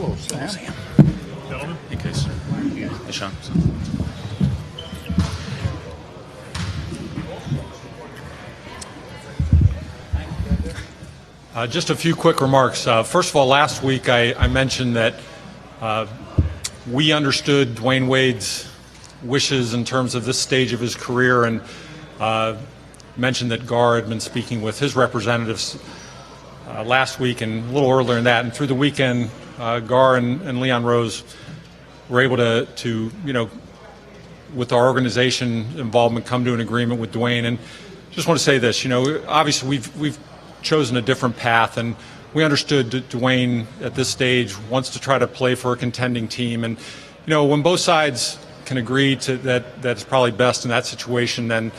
Hello, Sam. Gentlemen. Hey, Case. Hey, Sean. Just a few quick remarks. First of all, last week I mentioned that we understood Dwyane Wade's wishes in terms of this stage of his career, and mentioned that Gar had been speaking with his representatives last week and a little earlier than that. And through the weekend, Gar and Leon Rose were able to with our organization involvement, come to an agreement with Dwyane. And just want to say this, obviously we've chosen a different path, and we understood that Dwyane at this stage wants to try to play for a contending team. And when both sides can agree to that's probably best in that situation, then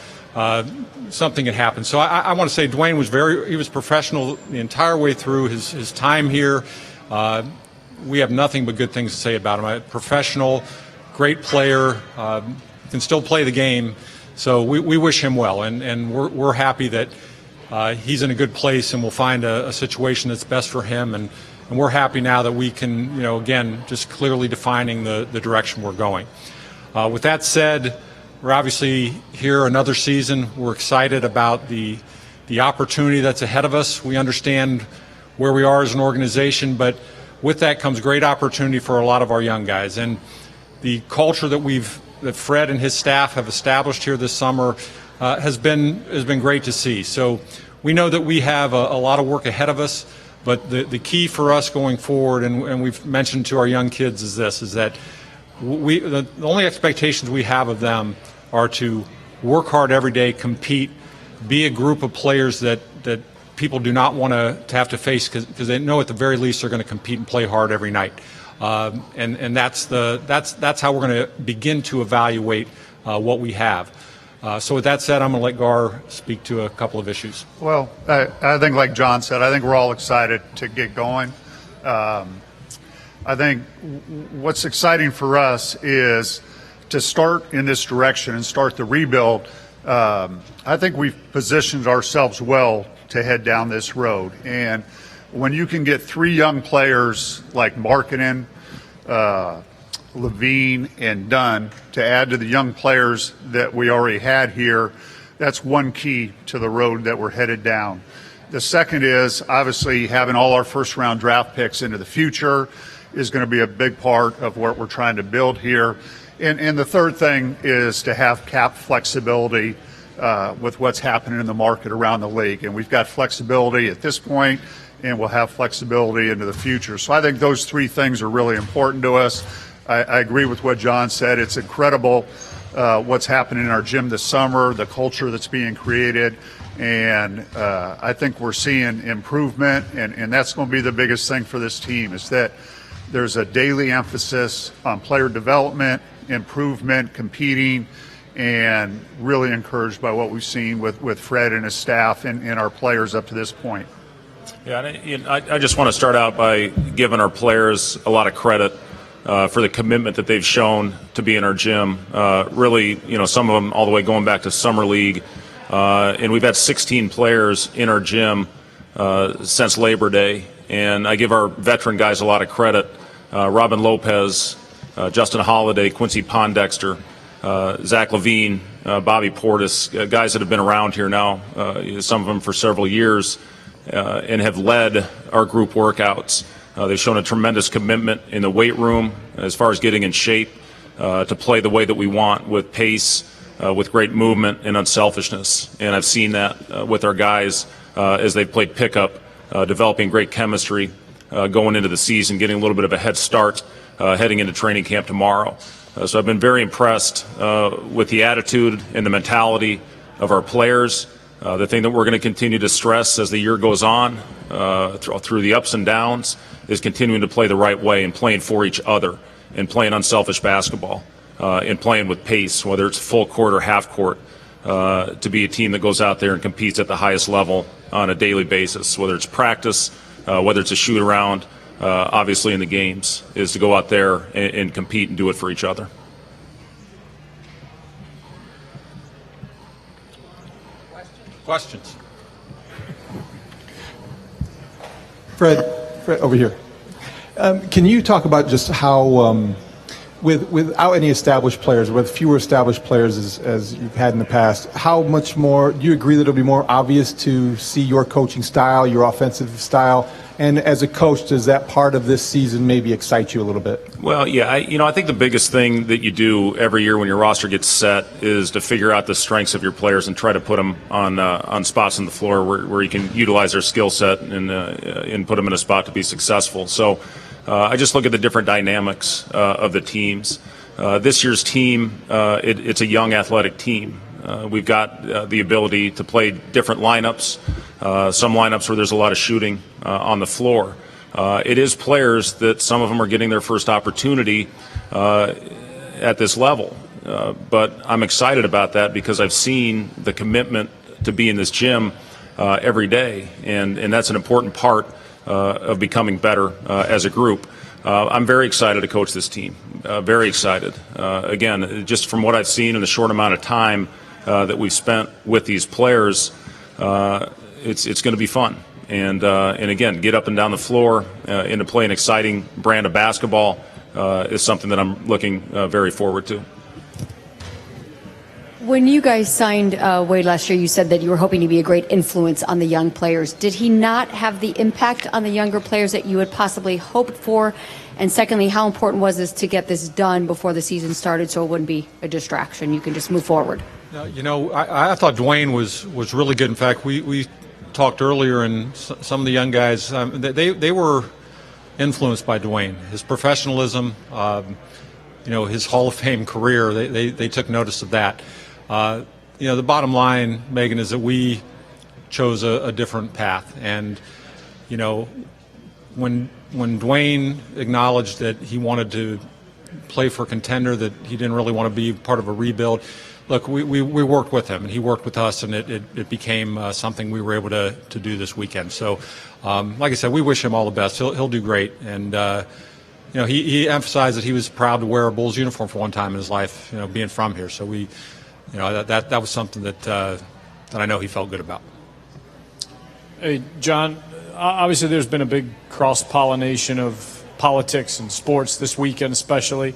something had happened. So I want to say Dwyane was professional the entire way through his time here. We have nothing but good things to say about him. A professional, great player, can still play the game. So we wish him well, and we're happy that he's in a good place, and we'll find a situation that's best for him. And we're happy now that we can, again, just clearly defining the direction we're going. With that said, we're obviously here another season. We're excited about the opportunity that's ahead of us. We understand where we are as an organization, but with that comes great opportunity for a lot of our young guys. And the culture that Fred and his staff have established here this summer has been great to see. So we know that we have a lot of work ahead of us, but the key for us going forward, and we've mentioned to our young kids, is that the only expectations we have of them are to work hard every day, compete, be a group of players that people do not want to have to face, because they know at the very least they're going to compete and play hard every night. And that's how we're going to begin to evaluate what we have. So with that said, I'm going to let Gar speak to a couple of issues. Well, I think like John said, I think we're all excited to get going. I think what's exciting for us is to start in this direction and start the rebuild. I think we've positioned ourselves well to head down this road. And when you can get three young players like Markkanen, LaVine, and Dunn to add to the young players that we already had here, that's one key to the road that we're headed down. The second is obviously having all our first-round draft picks into the future is going to be a big part of what we're trying to build here. And the third thing is to have cap flexibility with what's happening in the market around the league. And we've got flexibility at this point, and we'll have flexibility into the future. So I think those three things are really important to us. I agree with what John said. It's incredible what's happening in our gym this summer, the culture that's being created, and I think we're seeing improvement, and that's going to be the biggest thing for this team, is that there's a daily emphasis on player development, improvement, competing, and really encouraged by what we've seen with Fred and his staff and our players up to this point. Yeah, and I just want to start out by giving our players a lot of credit for the commitment that they've shown to be in our gym. Really, some of them all the way going back to Summer League. And we've had 16 players in our gym since Labor Day. And I give our veteran guys a lot of credit. Robin Lopez, Justin Holiday, Quincy Pondexter, Zach LaVine, Bobby Portis, guys that have been around here now, some of them for several years, and have led our group workouts. They've shown a tremendous commitment in the weight room as far as getting in shape to play the way that we want, with pace, with great movement and unselfishness. And I've seen that with our guys as they've played pickup, developing great chemistry, going into the season, getting a little bit of a head start heading into training camp tomorrow. So I've been very impressed with the attitude and the mentality of our players. The thing that we're going to continue to stress as the year goes on, through the ups and downs, is continuing to play the right way and playing for each other and playing unselfish basketball and playing with pace, whether it's full court or half court, to be a team that goes out there and competes at the highest level on a daily basis, whether it's practice, whether it's a shoot around, obviously in the games, is to go out there and compete and do it for each other. Questions? Fred, over here. Can you talk about just how, without any established players, with fewer established players as you've had in the past, how much more do you agree that it'll be more obvious to see your coaching style, your offensive style? And as a coach, does that part of this season maybe excite you a little bit? Well, yeah, I think the biggest thing that you do every year when your roster gets set is to figure out the strengths of your players and try to put them on spots on the floor where you can utilize their skill set and put them in a spot to be successful. So I just look at the different dynamics of the teams. This year's team, it's a young athletic team. We've got the ability to play different lineups, some lineups where there's a lot of shooting on the floor. It is players that some of them are getting their first opportunity at this level. But I'm excited about that because I've seen the commitment to be in this gym every day, and that's an important part of becoming better as a group. I'm very excited to coach this team, very excited. Again, just from what I've seen in the short amount of time that we've spent with these players, it's going to be fun. And again, get up and down the floor and to play an exciting brand of basketball is something that I'm looking very forward to. When you guys signed Wade last year, you said that you were hoping to be a great influence on the young players. Did he not have the impact on the younger players that you had possibly hoped for? And secondly, how important was this to get this done before the season started so it wouldn't be a distraction? You can just move forward. You know, I thought Dwyane was really good. In fact, we talked earlier, and some of the young guys, they were influenced by Dwyane. His professionalism, his Hall of Fame career, they took notice of that. The bottom line, Megan, is that we chose a different path. And, when Dwyane acknowledged that he wanted to play for a contender, that he didn't really want to be part of a rebuild, look, we worked with him, and he worked with us, and it became something we were able to do this weekend. So, like I said, we wish him all the best. He'll do great. And, he emphasized that he was proud to wear a Bulls uniform for one time in his life, being from here. So that was something that I know he felt good about. Hey, John, obviously there's been a big cross-pollination of politics and sports this weekend especially.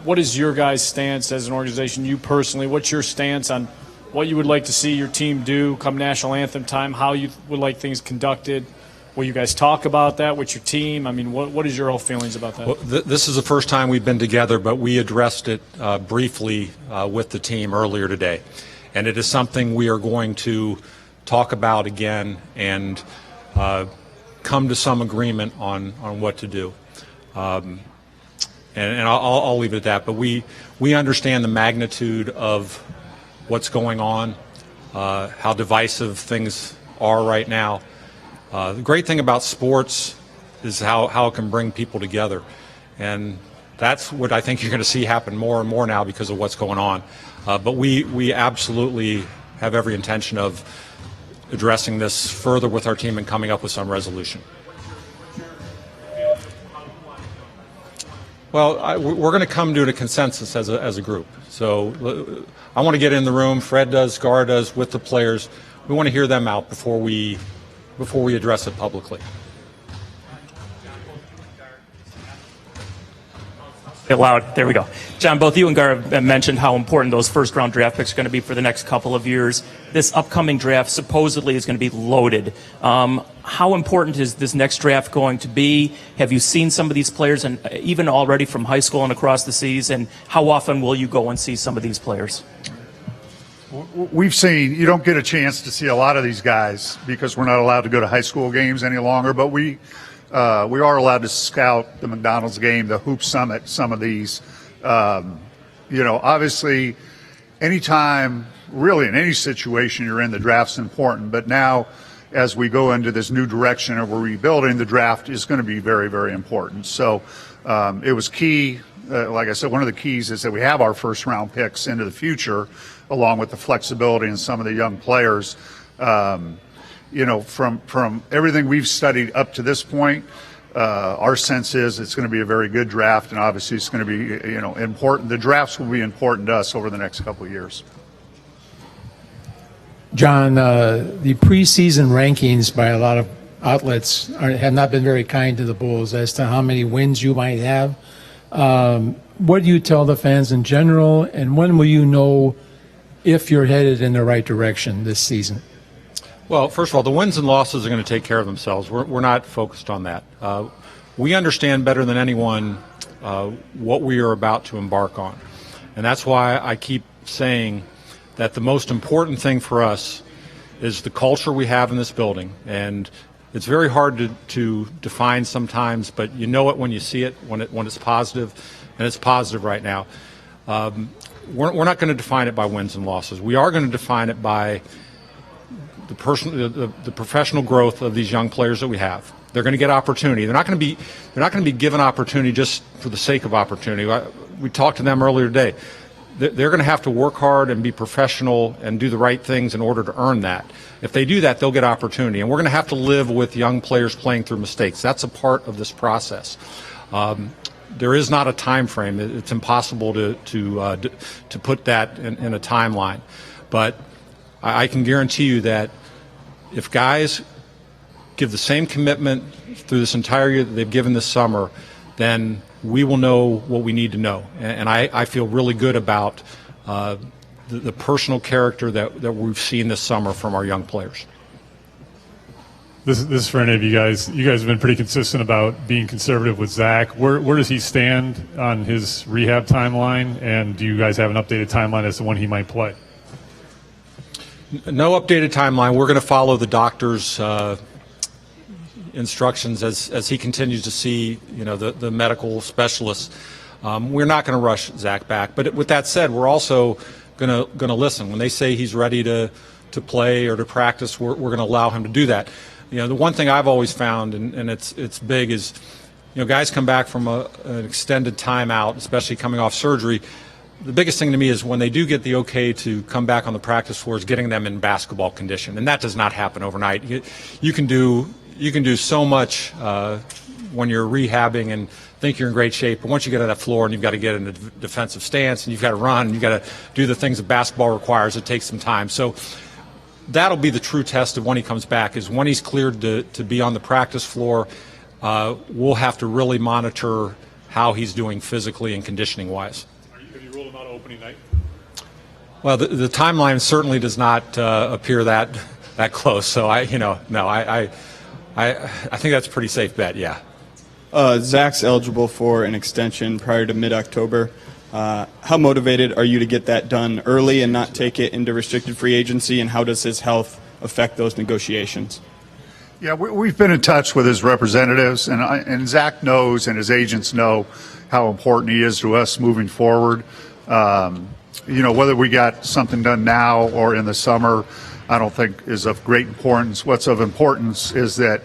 What is your guys' stance as an organization, you personally? What's your stance on what you would like to see your team do come national anthem time, how you would like things conducted? Will you guys talk about that with your team? I mean, what is your whole feelings about that? Well, this is the first time we've been together, but we addressed it briefly with the team earlier today. And it is something we are going to talk about again and come to some agreement on what to do. And I'll leave it at that. But we understand the magnitude of what's going on, how divisive things are right now. The great thing about sports is how it can bring people together. And that's what I think you're going to see happen more and more now because of what's going on. But we absolutely have every intention of addressing this further with our team and coming up with some resolution. Well, we're going to come to a consensus as a group. So I want to get in the room. Fred does, Gar does, with the players. We want to hear them out before we address it publicly. Bit loud. There we go. John, both you and Gar have mentioned how important those first-round draft picks are going to be for the next couple of years. This upcoming draft supposedly is going to be loaded. How important is this next draft going to be? Have you seen some of these players, and even already from high school and across the seas? And how often will you go and see some of these players? We've seen, you don't get a chance to see a lot of these guys because we're not allowed to go to high school games any longer, but we are allowed to scout the McDonald's game, the Hoop Summit, some of these. Obviously, anytime, really in any situation you're in, the draft's important. But now, as we go into this new direction of we're rebuilding, the draft is going to be very, very important. So it was key. Like I said, one of the keys is that we have our first-round picks into the future, along with the flexibility and some of the young players. From everything we've studied up to this point, our sense is it's going to be a very good draft, and obviously it's going to be, important. The drafts will be important to us over the next couple of years. John, the preseason rankings by a lot of outlets have not been very kind to the Bulls as to how many wins you might have. What do you tell the fans in general, and when will you know if you're headed in the right direction this season? Well, first of all, the wins and losses are going to take care of themselves. We're not focused on that. We understand better than anyone what we are about to embark on. And that's why I keep saying that the most important thing for us is the culture we have in this building. And it's very hard to define sometimes, but you know it when you see it, when it's positive, and it's positive right now. We're not going to define it by wins and losses. We are going to define it by the professional growth of these young players that we have. They're going to get opportunity. They're not going to be given opportunity just for the sake of opportunity. We talked to them earlier today. They're going to have to work hard and be professional and do the right things in order to earn that. If they do that, they'll get opportunity. And we're going to have to live with young players playing through mistakes. That's a part of this process. There is not a time frame. It's impossible to put that in a timeline. But I can guarantee you that if guys give the same commitment through this entire year that they've given this summer, then we will know what we need to know. And I feel really good about the personal character that we've seen this summer from our young players. This is for any of you guys. You guys have been pretty consistent about being conservative with Zach. Where does he stand on his rehab timeline? And do you guys have an updated timeline as to when he might play? No updated timeline. We're going to follow the doctor's instructions as he continues to see, the medical specialists. We're not going to rush Zach back. But with that said, we're also going to listen. When they say he's ready to play or to practice, we're going to allow him to do that. The one thing I've always found, and it's big, is guys come back from an extended timeout, especially coming off surgery. The biggest thing to me is when they do get the okay to come back on the practice floor is getting them in basketball condition, and that does not happen overnight. You can do so much when you're rehabbing and think you're in great shape, but once you get on that floor and you've got to get in a defensive stance and you've got to run and you've got to do the things that basketball requires, it takes some time. So that'll be the true test of when he comes back, is when he's cleared to be on the practice floor. We'll have to really monitor how he's doing physically and conditioning wise. Have you ruled him out opening night? Well, the timeline certainly does not appear that close. So I think that's a pretty safe bet. Yeah. Zach's eligible for an extension prior to mid-October. How motivated are you to get that done early and not take it into restricted free agency, and how does his health affect those negotiations? Yeah, we've been in touch with his representatives, and Zach knows and his agents know how important he is to us moving forward. Whether we got something done now or in the summer, I don't think is of great importance. What's of importance is that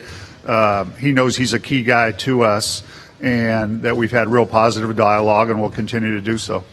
he knows he's a key guy to us, and that we've had real positive dialogue and will continue to do so.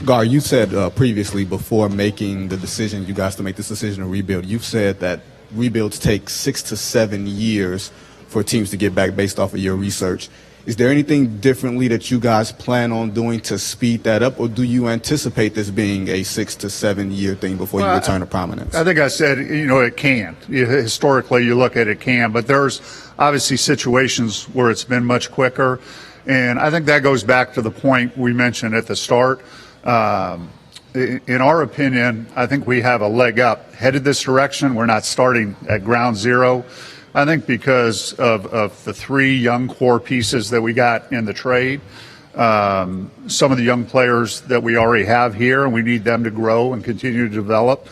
Gar, you said previously, before making the decision, you guys to make this decision to rebuild, you've said that rebuilds take 6 to 7 years for teams to get back based off of your research. Is there anything differently that you guys plan on doing to speed that up, or do you anticipate this being a 6 to 7 year thing before you return to prominence? I think I said, it can. Historically, you look at it can, but there's obviously situations where it's been much quicker. And I think that goes back to the point we mentioned at the start. In our opinion, I think we have a leg up headed this direction. We're not starting at ground zero. I think because of the 3 young core pieces that we got in the trade, some of the young players that we already have here, and we need them to grow and continue to develop.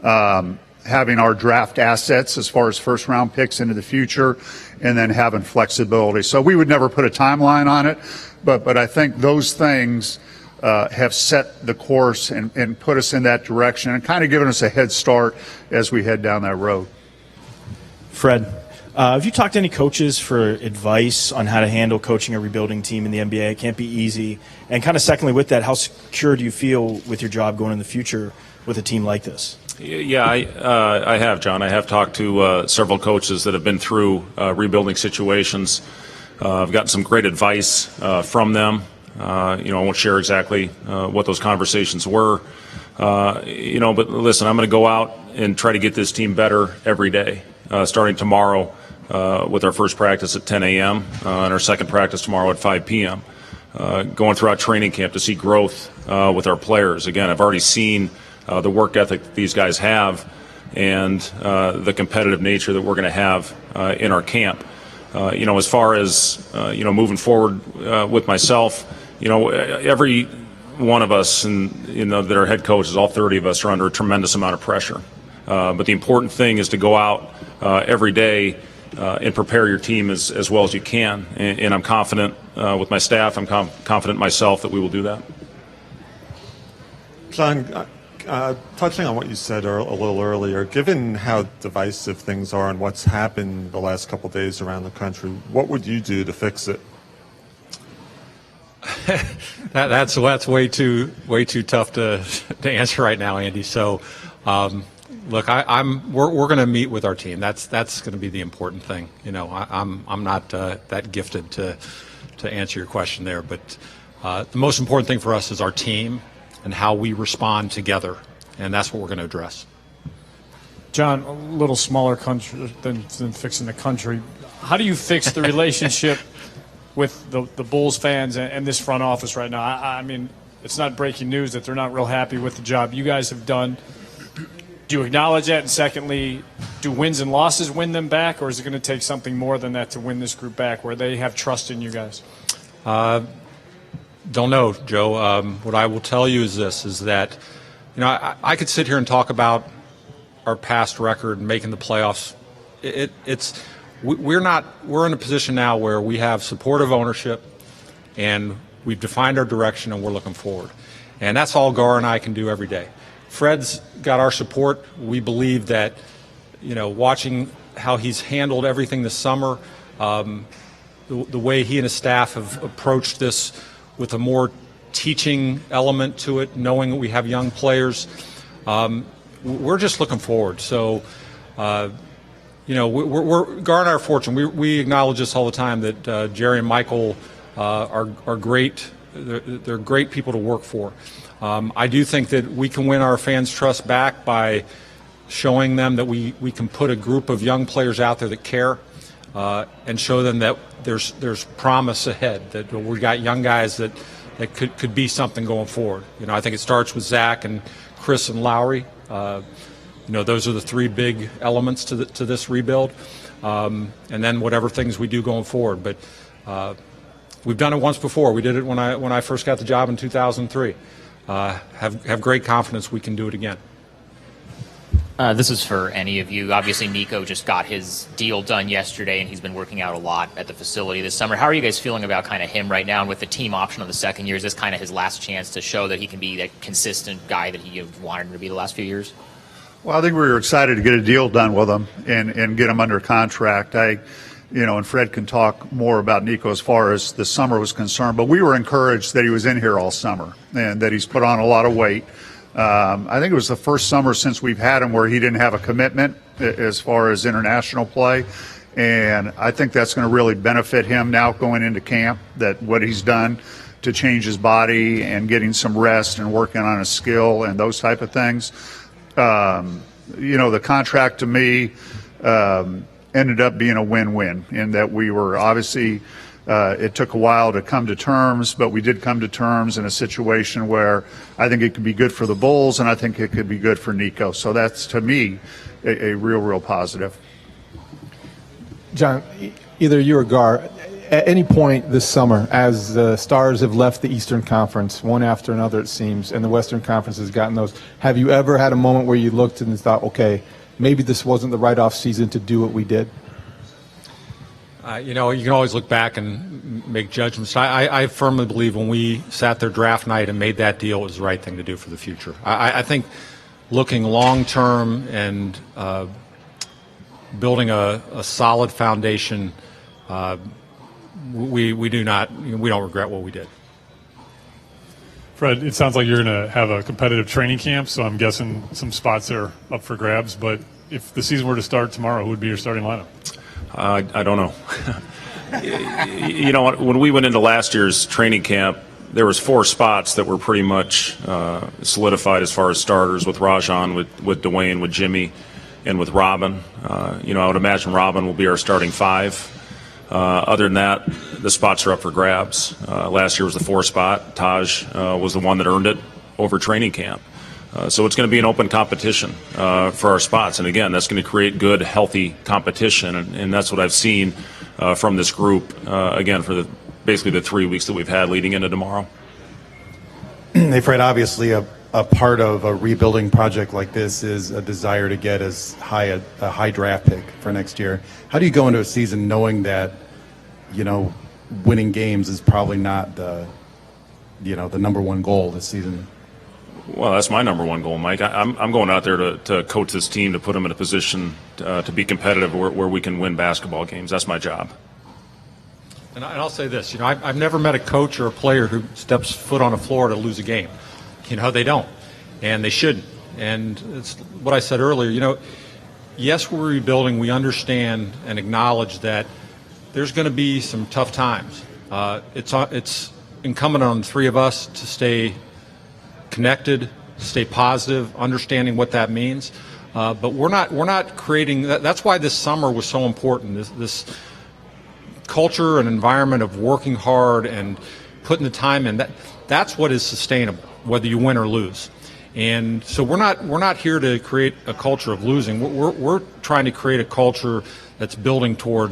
Having our draft assets as far as first-round picks into the future, and then having flexibility. So we would never put a timeline on it, but I think those things have set the course and put us in that direction and kind of given us a head start as we head down that road. Fred, have you talked to any coaches for advice on how to handle coaching a rebuilding team in the NBA? It can't be easy. And kind of secondly with that, how secure do you feel with your job going in the future with a team like this? Yeah, I have, John. I have talked to several coaches that have been through rebuilding situations. I've gotten some great advice from them. I won't share exactly what those conversations were. But listen, I'm going to go out and try to get this team better every day, starting tomorrow with our first practice at 10 a.m. And our second practice tomorrow at 5 p.m. Going throughout training camp to see growth with our players. Again, I've already seen the work ethic that these guys have and the competitive nature that we're going to have in our camp. As far as, moving forward with myself, every one of us and, that are head coaches, all 30 of us are under a tremendous amount of pressure. But the important thing is to go out every day and prepare your team as well as you can. And I'm confident with my staff, I'm confident myself that we will do that. John, touching on what you said a little earlier, given how divisive things are and what's happened the last couple of days around the country, what would you do to fix it? That's way too tough to answer right now, Andy. So, look, we're going to meet with our team. That's going to be the important thing. I'm not that gifted to answer your question there, but the most important thing for us is our team and how we respond together, and that's what we're going to address. John, a little smaller country than fixing the country. How do you fix the relationship with the Bulls fans and this front office right now? I mean, it's not breaking news that they're not real happy with the job you guys have done. Do you acknowledge that? And secondly, do wins and losses win them back, or is it going to take something more than that to win this group back, where they have trust in you guys? Don't know, Joe. What I will tell you is this, is that, I could sit here and talk about our past record and making the playoffs. We're in a position now where we have supportive ownership and we've defined our direction and we're looking forward. And that's all Gar and I can do every day. Fred's got our support. We believe that, watching how he's handled everything this summer, the way he and his staff have approached this with a more teaching element to it, knowing that we have young players, we're just looking forward. So, Gar and I are fortunate. We acknowledge this all the time, that Jerry and Michael are great. They're great people to work for. I do think that we can win our fans' trust back by showing them that we can put a group of young players out there that care, and show them that there's promise ahead, that we got young guys that could be something going forward. I think it starts with Zach and Chris and Lowry. Those are the three big elements to this rebuild, and then whatever things we do going forward. But we've done it once before. We did it when I first got the job in 2003. Have great confidence we can do it again. This is for any of you. Obviously, Nico just got his deal done yesterday, and he's been working out a lot at the facility this summer. How are you guys feeling about kind of him right now? And with the team option on the second year, is this kind of his last chance to show that he can be that consistent guy that he wanted him to be the last few years? Well, I think we were excited to get a deal done with him and get him under contract. And Fred can talk more about Nico as far as the summer was concerned, but we were encouraged that he was in here all summer and that he's put on a lot of weight. I think it was the first summer since we've had him where he didn't have a commitment as far as international play. And I think that's going to really benefit him now going into camp, that what he's done to change his body and getting some rest and working on his skill and those type of things. The contract to me ended up being a win-win in that we were obviously it took a while to come to terms, but we did come to terms in a situation where I think it could be good for the Bulls and I think it could be good for Nico. So that's, to me, a real positive. John, either you or Gar, at any point this summer, as the Stars have left the Eastern Conference, one after another it seems, and the Western Conference has gotten those, have you ever had a moment where you looked and thought, okay, maybe this wasn't the right off season to do what we did? You can always look back and make judgments. I firmly believe when we sat there draft night and made that deal, it was the right thing to do for the future. I think looking long term and building a solid foundation, we don't regret what we did. Fred, it sounds like you're going to have a competitive training camp, so I'm guessing some spots are up for grabs. But if the season were to start tomorrow, who would be your starting lineup? I don't know. You know what? When we went into last year's training camp, there was 4 spots that were pretty much solidified as far as starters with Rajon, with Dwyane, with Jimmy, and with Robin. I would imagine Robin will be our starting 5. Other than that, the spots are up for grabs. Last year was the 4 spot. Taj was the one that earned it over training camp. So it's going to be an open competition for our spots. And again, that's going to create good, healthy competition. And that's what I've seen from this group, again, for basically the 3 weeks that we've had leading into tomorrow. Hey, Fred, obviously a part of a rebuilding project like this is a desire to get as high a high draft pick for next year. How do you go into a season knowing that, winning games is probably not the number one goal this season? Well, that's my number one goal, Mike. I'm going out there to coach this team, to put them in a position to be competitive where we can win basketball games. That's my job. And I'll say this, I've never met a coach or a player who steps foot on a floor to lose a game. They don't, and they shouldn't. And it's what I said earlier, yes, we're rebuilding. We understand and acknowledge that there's going to be some tough times. It's incumbent on the 3 of us to stay connected, stay positive, understanding what that means. But we're not creating. That's why this summer was so important. This culture and environment of working hard and putting the time in. That's what is sustainable, whether you win or lose. And so we're not here to create a culture of losing. We're trying to create a culture that's building toward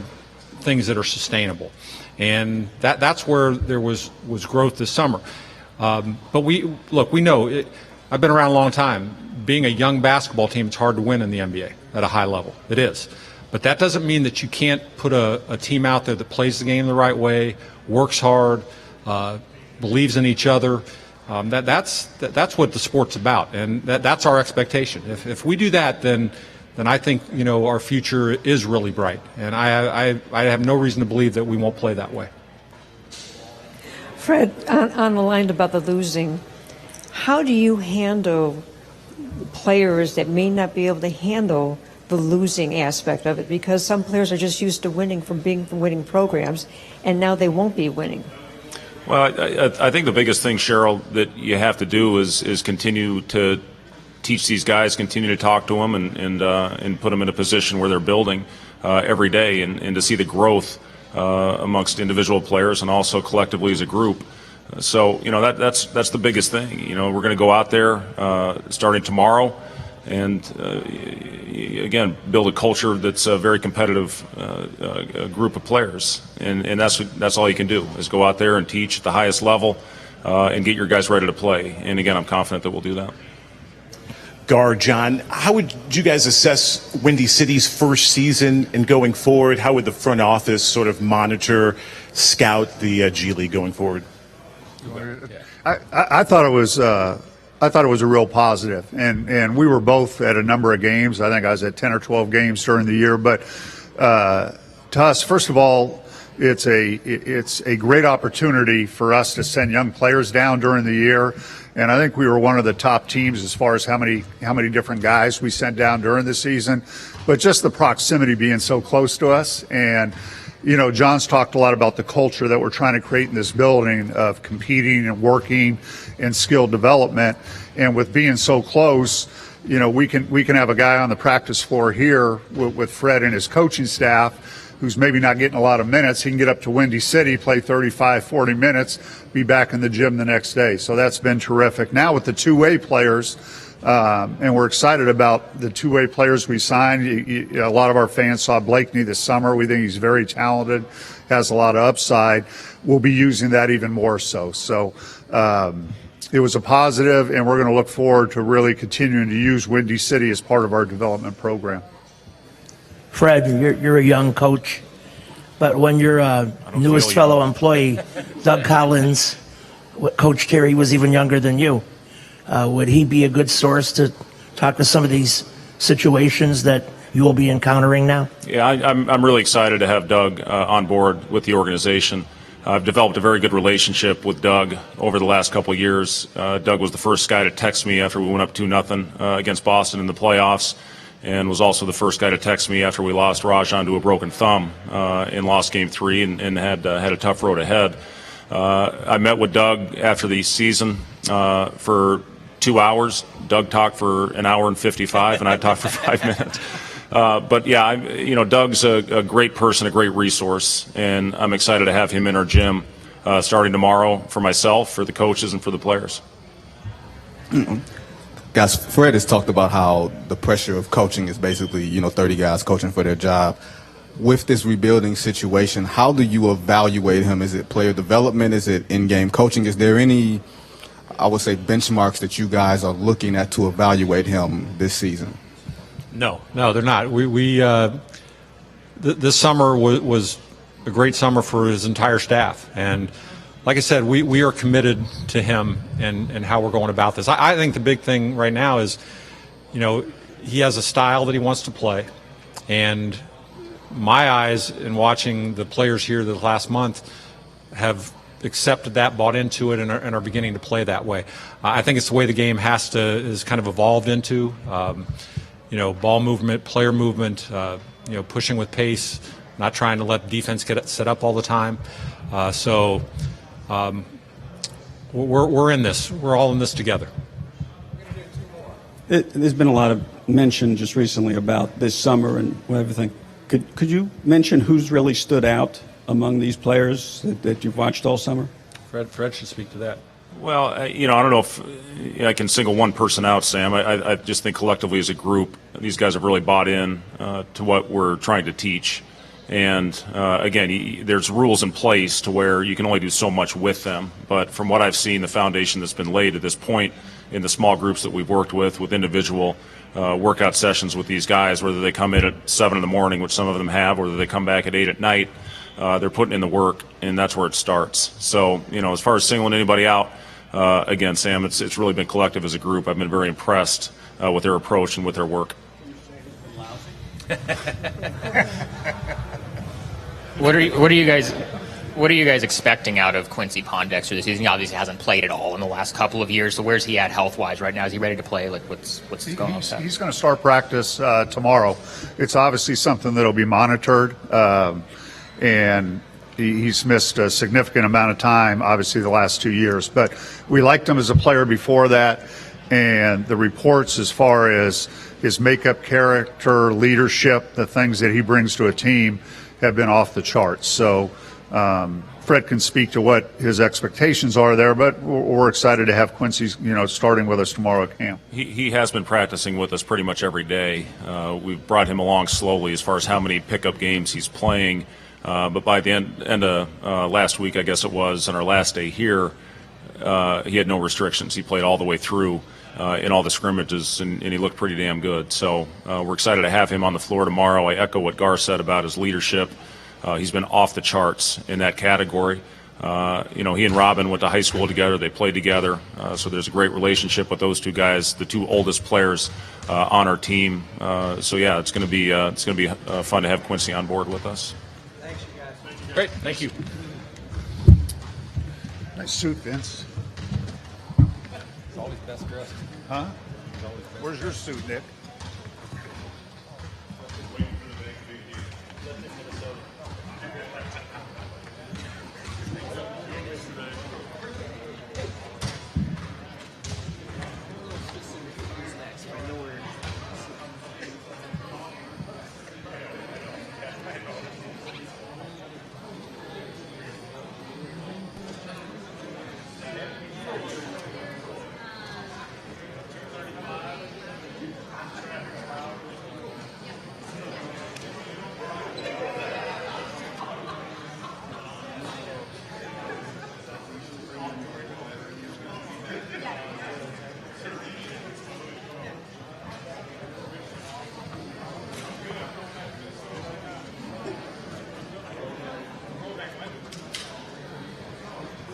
things that are sustainable. And that's where there was growth this summer. But we know it. I've been around a long time. Being a young basketball team, it's hard to win in the NBA at a high level. It is. But that doesn't mean that you can't put a team out there that plays the game the right way, works hard, believes in each other. That's what the sport's about, and that's our expectation. If we do that, then I think our future is really bright, and I have no reason to believe that we won't play that way. Fred, on the line about the losing, how do you handle players that may not be able to handle the losing aspect of it? Because some players are just used to winning from winning programs, and now they won't be winning. Well, I think the biggest thing, Cheryl, that you have to do is continue to teach these guys, continue to talk to them, and put them in a position where they're building every day, and to see the growth amongst individual players and also collectively as a group. So that's the biggest thing. We're going to go out there starting tomorrow, and again build a culture that's a very competitive group of players, and that's all you can do is go out there and teach at the highest level and get your guys ready to play. And again, I'm confident that we'll do that. Gar, John, how would you guys assess Windy City's first season and going forward? How would the front office sort of monitor, scout the G League going forward? I thought it was a real positive, and we were both at a number of games. I think I was at 10 or 12 games during the year. But to us, first of all, it's a great opportunity for us to send young players down during the year. And I think we were one of the top teams as far as how many different guys we sent down during the season. But just the proximity being so close to us, and John's talked a lot about the culture that we're trying to create in this building of competing and working and skill development. And with being so close, we can have a guy on the practice floor here with Fred and his coaching staff who's maybe not getting a lot of minutes. He can get up to Windy City, play 35, 40 minutes, be back in the gym the next day. So that's been terrific. Now with the two-way players, and we're excited about the two-way players we signed. A lot of our fans saw Blakeney this summer. We think he's very talented, has a lot of upside. We'll be using that even more so. So it was a positive, and we're going to look forward to really continuing to use Windy City as part of our development program. Fred, you're a young coach, but when your newest fellow employee, Doug Collins, Coach Terry was even younger than you, would he be a good source to talk to some of these situations that you will be encountering now? Yeah, I'm really excited to have Doug on board with the organization. I've developed a very good relationship with Doug over the last couple of years. Doug was the first guy to text me after we went up 2-0 against Boston in the playoffs, and was also the first guy to text me after we lost Rajon to a broken thumb and lost Game 3 and had a tough road ahead. I met with Doug after the season for 2 hours. Doug talked for an hour and 55, and I talked for 5 minutes. But yeah, Doug's a great person, a great resource, and I'm excited to have him in our gym starting tomorrow for myself, for the coaches, and for the players. Guys, Fred has talked about how the pressure of coaching is basically, 30 guys coaching for their job. With this rebuilding situation, how do you evaluate him? Is it player development? Is it in-game coaching? Is there any, I would say, benchmarks that you guys are looking at to evaluate him this season? No, they're not. This summer was a great summer for his entire staff, and like I said, we are committed to him and how we're going about this. I think the big thing right now is, he has a style that he wants to play, and my eyes in watching the players here the last month have accepted that, bought into it, and are beginning to play that way. I think it's the way the game is kind of evolved into. Ball movement, player movement, pushing with pace, not trying to let defense get it set up all the time. We're in this. We're all in this together. There's been a lot of mention just recently about this summer and everything. Could you mention who's really stood out among these players that you've watched all summer? Fred should speak to that. Well, I don't know if I can single one person out, Sam. I just think collectively as a group, these guys have really bought in to what we're trying to teach. And again, there's rules in place to where you can only do so much with them. But from what I've seen, the foundation that's been laid at this point in the small groups that we've worked with individual workout sessions with these guys, whether they come in at 7 in the morning, which some of them have, or whether they come back at 8 at night, they're putting in the work, and that's where it starts. So, as far as singling anybody out, again, Sam, it's really been collective as a group. I've been very impressed with their approach and with their work. What are you guys expecting out of Quincy Pondexter this season? He obviously hasn't played at all in the last couple of years. So where's he at health-wise right now? Is he ready to play? What's going on? He's going to start practice tomorrow. It's obviously something that'll be monitored, and he's missed a significant amount of time, obviously the last 2 years. But we liked him as a player before that, and the reports as far as his makeup, character, leadership, the things that he brings to a team have been off the charts. So Fred can speak to what his expectations are there, but we're excited to have Quincy, starting with us tomorrow at camp. He has been practicing with us pretty much every day. We've brought him along slowly as far as how many pickup games he's playing. But by the end of last week, I guess it was, on our last day here, he had no restrictions. He played all the way through in all the scrimmages, and he looked pretty damn good. So we're excited to have him on the floor tomorrow. I echo what Gar said about his leadership. He's been off the charts in that category. He and Robin went to high school together. They played together. So there's a great relationship with those two guys, the two oldest players on our team. So yeah, it's going to be fun to have Quincy on board with us. Thanks, you guys. Great, thank you. Nice suit, Vince. He's always best dressed. Huh? Where's your suit, Nick?